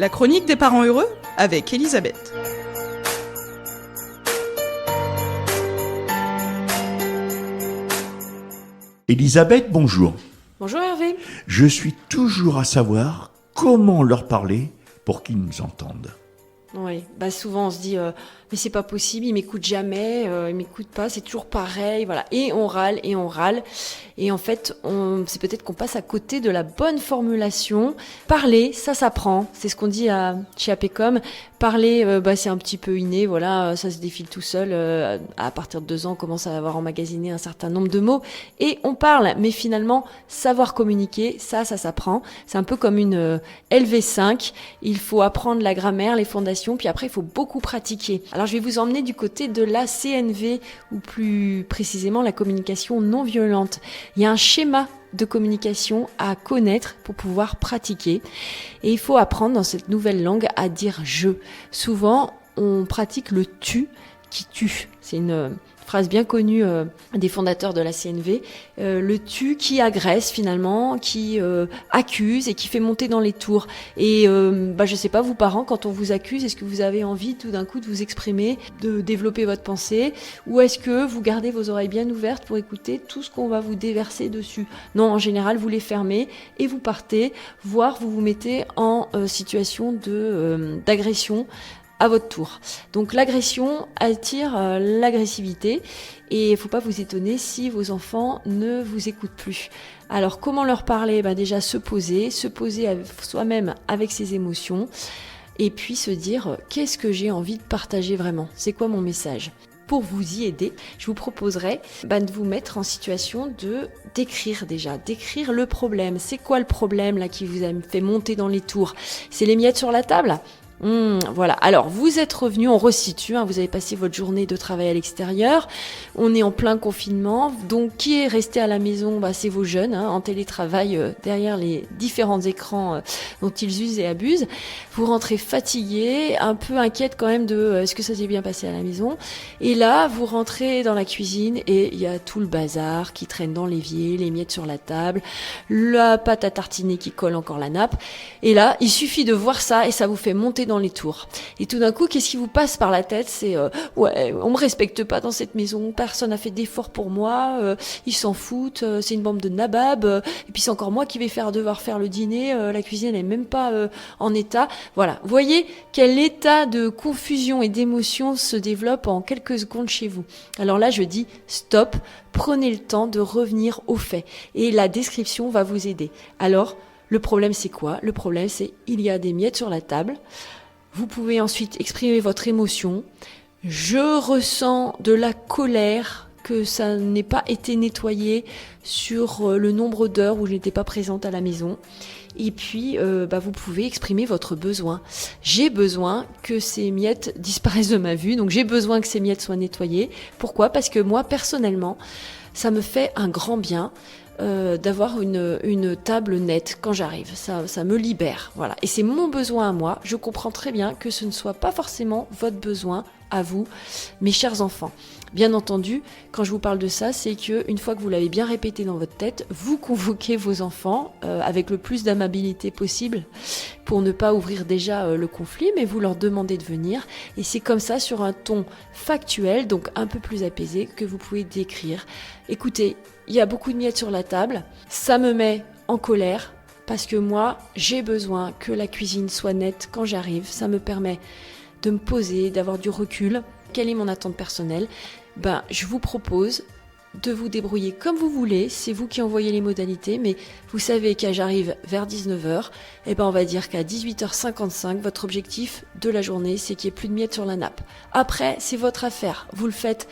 La chronique des parents heureux avec Elisabeth. Elisabeth, bonjour. Bonjour Hervé. Je suis toujours à savoir comment leur parler pour qu'ils nous entendent. Oui, souvent on se dit mais c'est pas possible, il m'écoute jamais, il m'écoute pas, c'est toujours pareil, voilà. Et on râle. Et en fait, c'est peut-être qu'on passe à côté de la bonne formulation. Parler, ça s'apprend. C'est ce qu'on dit chez APCOM. Parler, c'est un petit peu inné, voilà, ça se défile tout seul. À partir de 2 ans, on commence à avoir emmagasiné un certain nombre de mots. Et on parle, mais finalement, savoir communiquer, ça s'apprend. C'est un peu comme une LV5. Il faut apprendre la grammaire, les fondations, puis après, il faut beaucoup pratiquer. Alors, je vais vous emmener du côté de la CNV, ou plus précisément la communication non violente. Il y a un schéma de communication à connaître pour pouvoir pratiquer. Et il faut apprendre dans cette nouvelle langue à dire « je ». Souvent, on pratique le « tu » qui tue. C'est une phrase bien connue des fondateurs de la CNV. Le « tu » qui agresse finalement, qui accuse et qui fait monter dans les tours. Et je sais pas, vous parents, quand on vous accuse, est-ce que vous avez envie tout d'un coup de vous exprimer, de développer votre pensée, ou est-ce que vous gardez vos oreilles bien ouvertes pour écouter tout ce qu'on va vous déverser dessus? Non, en général, vous les fermez et vous partez, voire vous vous mettez en situation d'agression à votre tour. Donc l'agression attire l'agressivité et il ne faut pas vous étonner si vos enfants ne vous écoutent plus. Alors comment leur parler? Déjà se poser soi-même avec ses émotions et puis se dire qu'est-ce que j'ai envie de partager vraiment? C'est quoi mon message? Pour vous y aider, je vous proposerai de vous mettre en situation d'écrire le problème. C'est quoi le problème là qui vous a fait monter dans les tours? C'est les miettes sur la table? Voilà, alors vous êtes revenu, on resitue, vous avez passé votre journée de travail à l'extérieur, on est en plein confinement, donc qui est resté à la maison? C'est vos jeunes, en télétravail derrière les différents écrans dont ils usent et abusent. Vous rentrez fatigué, un peu inquiète quand même de est-ce que ça s'est bien passé à la maison? Et là, vous rentrez dans la cuisine et il y a tout le bazar qui traîne dans l'évier, les miettes sur la table, la pâte à tartiner qui colle encore la nappe. Et là, il suffit de voir ça et ça vous fait monter dans les tours. Et tout d'un coup, qu'est-ce qui vous passe par la tête? C'est on me respecte pas dans cette maison, personne n'a fait d'effort pour moi, ils s'en foutent, c'est une bande de nababs, et puis c'est encore moi qui vais devoir faire le dîner, la cuisine n'est même pas en état. Voilà, vous voyez quel état de confusion et d'émotion se développe en quelques secondes chez vous. Alors là, je dis stop, prenez le temps de revenir aux faits et la description va vous aider. Alors, le problème, c'est quoi? Le problème, c'est il y a des miettes sur la table. Vous pouvez ensuite exprimer votre émotion. Je ressens de la colère que ça n'ait pas été nettoyé sur le nombre d'heures où je n'étais pas présente à la maison. Et puis, vous pouvez exprimer votre besoin. J'ai besoin que ces miettes disparaissent de ma vue. Donc, j'ai besoin que ces miettes soient nettoyées. Pourquoi? Parce que moi, personnellement, ça me fait un grand bien d'avoir une table nette quand j'arrive. Ça me libère. Voilà. Et c'est mon besoin à moi. Je comprends très bien que ce ne soit pas forcément votre besoin à vous, mes chers enfants. Bien entendu, quand je vous parle de ça, c'est qu'une fois que vous l'avez bien répété dans votre tête, vous convoquez vos enfants avec le plus d'amabilité possible pour ne pas ouvrir déjà le conflit, mais vous leur demandez de venir. Et c'est comme ça, sur un ton factuel, donc un peu plus apaisé, que vous pouvez décrire. Écoutez, il y a beaucoup de miettes sur la table, ça me met en colère, parce que moi, j'ai besoin que la cuisine soit nette quand j'arrive. Ça me permet de me poser, d'avoir du recul. Quelle est mon attente personnelle? Je vous propose de vous débrouiller comme vous voulez, c'est vous qui envoyez les modalités, mais vous savez qu'à j'arrive vers 19h, on va dire qu'à 18h55, votre objectif de la journée, c'est qu'il n'y ait plus de miettes sur la nappe. Après, c'est votre affaire, vous le faites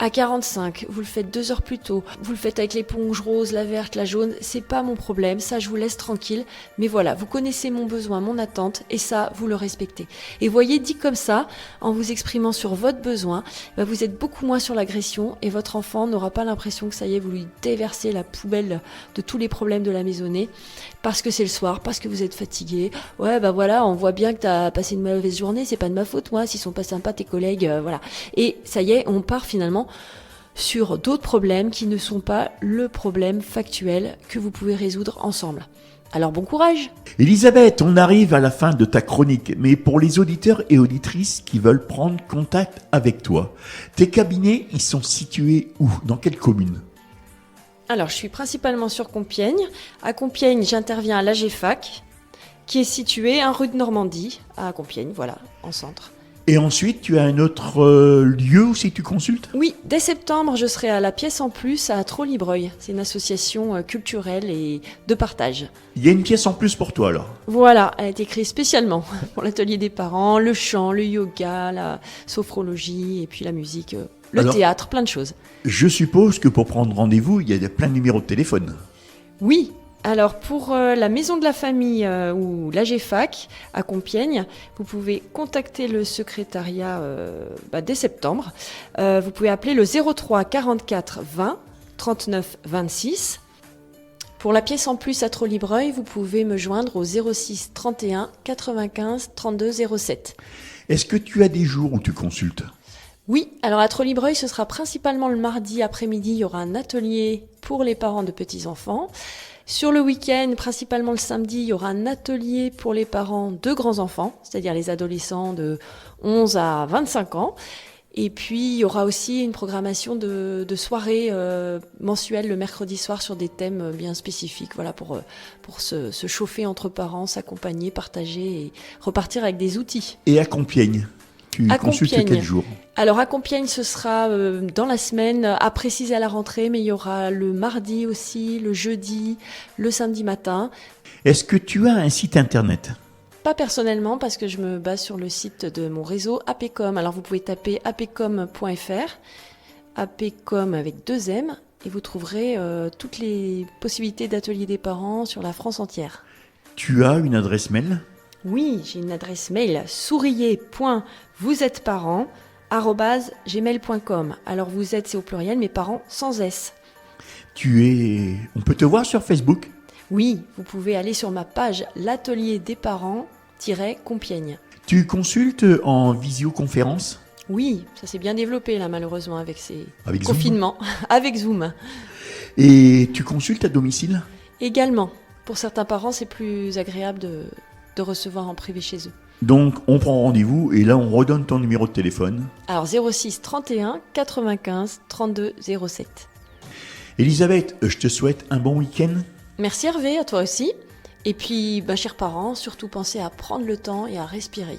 à 45, vous le faites 2 heures plus tôt, vous le faites avec l'éponge rose, la verte, la jaune, c'est pas mon problème, ça je vous laisse tranquille, mais voilà, vous connaissez mon besoin, mon attente, et ça, vous le respectez. Et voyez, dit comme ça, en vous exprimant sur votre besoin, vous êtes beaucoup moins sur l'agression, et votre enfant n'aura pas l'impression que ça y est, vous lui déversez la poubelle de tous les problèmes de la maisonnée, parce que c'est le soir, parce que vous êtes fatigué, voilà, on voit bien que t'as passé une mauvaise journée, c'est pas de ma faute, moi, s'ils sont pas sympas tes collègues, voilà. Et ça y est, on part finalement sur d'autres problèmes qui ne sont pas le problème factuel que vous pouvez résoudre ensemble. Alors bon courage! Elisabeth, on arrive à la fin de ta chronique, mais pour les auditeurs et auditrices qui veulent prendre contact avec toi, tes cabinets, ils sont situés où? Dans quelle commune? Alors je suis principalement sur Compiègne. À Compiègne, j'interviens à l'AGFAC, qui est située 1 rue de Normandie, à Compiègne, voilà, en centre. Et ensuite, tu as un autre lieu où si tu consultes? Oui, dès septembre, je serai à la Pièce en Plus à Trollibreuil. C'est une association culturelle et de partage. Il y a une pièce en plus pour toi alors. Voilà, elle a été créée spécialement pour l'atelier des parents, le chant, le yoga, la sophrologie et puis la musique, le théâtre, plein de choses. Je suppose que pour prendre rendez-vous, il y a plein de numéros de téléphone. Oui, alors pour la maison de la famille ou l'AGFAC à Compiègne, vous pouvez contacter le secrétariat dès septembre. Vous pouvez appeler le 03 44 20 39 26. Pour la Pièce en Plus à Trollibreuil, vous pouvez me joindre au 06 31 95 32 07. Est-ce que tu as des jours où tu consultes? Oui, alors à Trollibreuil, ce sera principalement le mardi après-midi, il y aura un atelier pour les parents de petits-enfants. Sur le week-end, principalement le samedi, il y aura un atelier pour les parents de grands-enfants, c'est-à-dire les adolescents de 11 à 25 ans. Et puis, il y aura aussi une programmation de soirées mensuelles le mercredi soir sur des thèmes bien spécifiques, voilà, pour se chauffer entre parents, s'accompagner, partager et repartir avec des outils. Et à Compiègne, tu À consultes Compiègne. quel jour? Alors à Compiègne, ce sera dans la semaine, à préciser à la rentrée, mais il y aura le mardi aussi, le jeudi, le samedi matin. Est-ce que tu as un site internet? Pas personnellement, parce que je me base sur le site de mon réseau APCOM. Alors vous pouvez taper apcom.fr, APCOM avec 2 M, et vous trouverez toutes les possibilités d'ateliers des parents sur la France entière. Tu as une adresse mail? Oui, j'ai une adresse mail, souriez.vousetesparents@gmail.com. Alors vous êtes, c'est au pluriel, mais parents sans S. On peut te voir sur Facebook? Oui, vous pouvez aller sur ma page l'atelier des parents-Compiègne. Tu consultes en visioconférence? Oui, ça s'est bien développé là malheureusement avec ces Avec Zoom? confinements, avec Zoom. Et tu consultes à domicile? Également, pour certains parents, c'est plus agréable de recevoir en privé chez eux. Donc on prend rendez-vous et là on redonne ton numéro de téléphone. Alors 06 31 95 32 07. Elisabeth, je te souhaite un bon week-end. Merci Hervé, à toi aussi. Et puis, chers parents, surtout pensez à prendre le temps et à respirer.